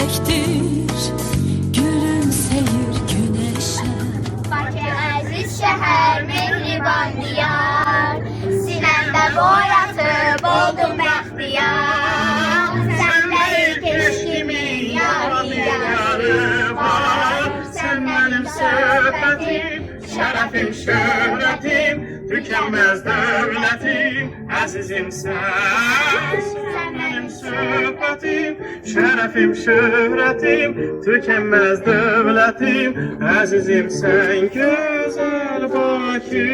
çiçektir, gülümseyir güneşe. Bakı əziz şəhər, mehriban diyar, sinəmdə boyatıb oldum bəxtiyar. Sənləri keşkimin yarı var, sən mənim söhbətim, şərəfim, şöhrətim, tükənməz dövlətim, əzizimsən. Sən mənim söhbətim, şərəfim, şöhrətim, tükənməz dövlətim, əzizimsən, gözəl Bakı.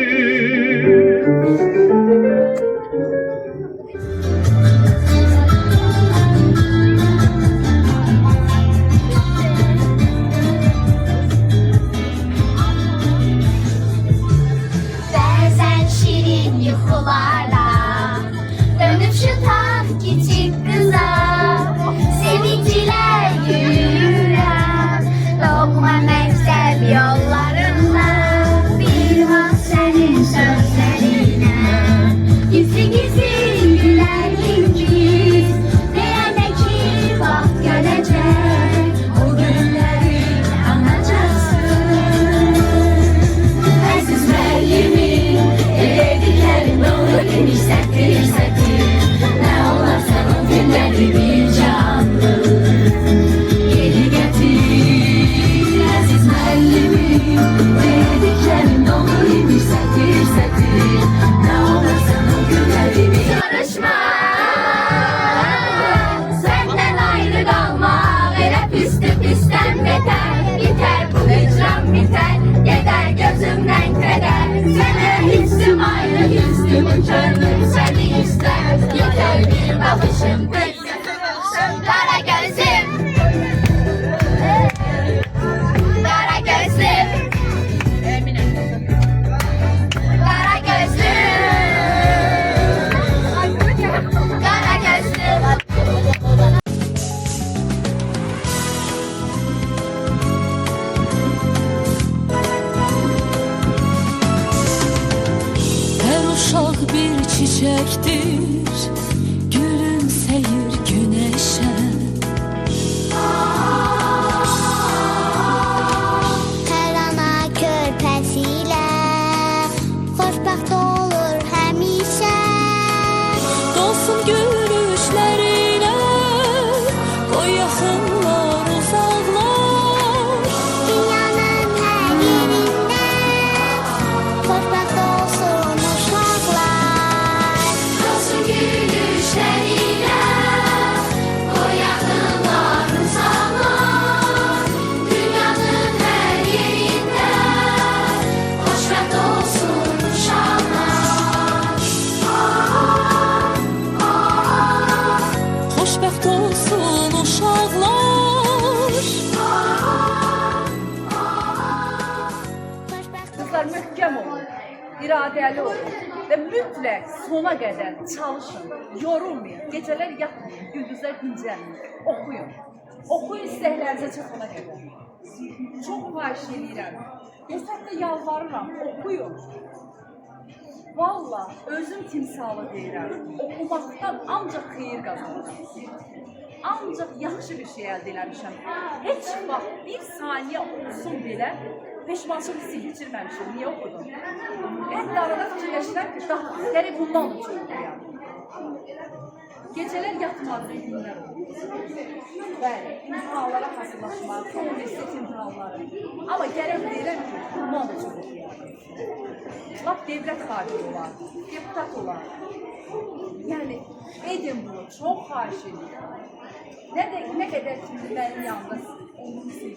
yuxularla dönüb şıtan kiçik qıza, sevincilər yürürəm doğma məktəb yollarında. Bir vaxt sənin sözlərinə gizli-gizli gülərdim biz, deyəndə ki vaxt gələcək, o günləri anacaqsın. Əziz müəllimim, dediklərin olur imiş sətir sətir, nə olarsan o günləri bir canlı geri gətir. Əziz müəllimim, dediklərin olur imiş sətir sətir, nə olarsan o günləri bir soruşma, səndən ayrı qalmaq elə püstü püstdən betər. Bitər bu hicran bitər, gedər gözümdən kədər, sənə hissim ayrı yüzdümün könlüm səni istər. Yeter bir baxışım, bir gözüm, qara gözüm, qara gözüm, qara gözüm, qara gözüm. Her uşaq bir çiçektir, gülümseyir güneşe. Hər ana körpəsilə xoşbəxt olur həmişə. Dolsun gülüşlerine, koy yaxınlar uzaqlar. Dünyanın hər yerində xoşbəxt olsun uşaqlar. Dolsun gülüşlərinə, qoy yaxınlar uzaqlar. Dünyanın hər yerində xoşbəxt olsun uşaqlar. Xoşbəxt olsun uşaqlar. Kızlar möhkəm olun, iradəli olun və mütləq sona qədər çalışın, yorulmayın, gecələr yatmayın, gündüzlər dincəlməyin, oxuyun. Oxuyun istəklərinizə çatana qədər. Çox xahiş edirəm, hətta yalvarıram, oxuyun. Vallahi özüm timsalı deyirəm, oxumaqdan ancaq xeyir qazanıram. Ancaq yaxşı bir şey əldə eləmişəm. Heç vaxt bir saniyə olsun belə peşmançılıq hissi keçirməmişim. Niyə oxudum? Hətta arada fikirləşirəm ki, daha gərək bundan üçün oxuyam. Gecələr yatmadığım günlər olur. Bəli, imtahanlara hazırlaşmaq, universitet imtahanları. Amma gərək deyirəm ki, bundan üçün oxuyam. Lap dövlət xadimi olar, deputat olar. Yəni, edin bunu, çox xahiş edirəm. Nə qədər ki, mənim yanımda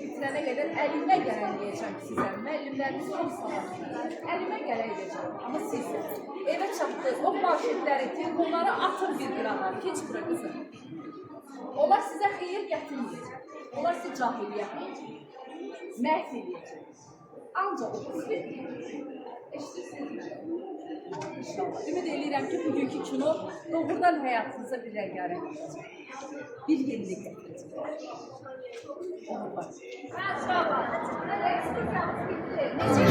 bitirənə qədər əlimə gələn deyəcəm sizə, müəllimləriniz çox sağlaşın, əlimə gələn deyəcəm. Amma siz evə çatdınız, o marşetləri, telefonları atın bir qırağa, keç bura qızım. Onlar sizə xeyir gətirməyəcək, onlar sizə cahiliyə qalacaq, məhv edəcək. Ancaq o kız eşitirsiniz. İnşallah. Ümid edirəm ki, bugünkü kino doğrudan həyatınıza bir rəngarəng olacaq. Bir yenilik gətirəcək. Necə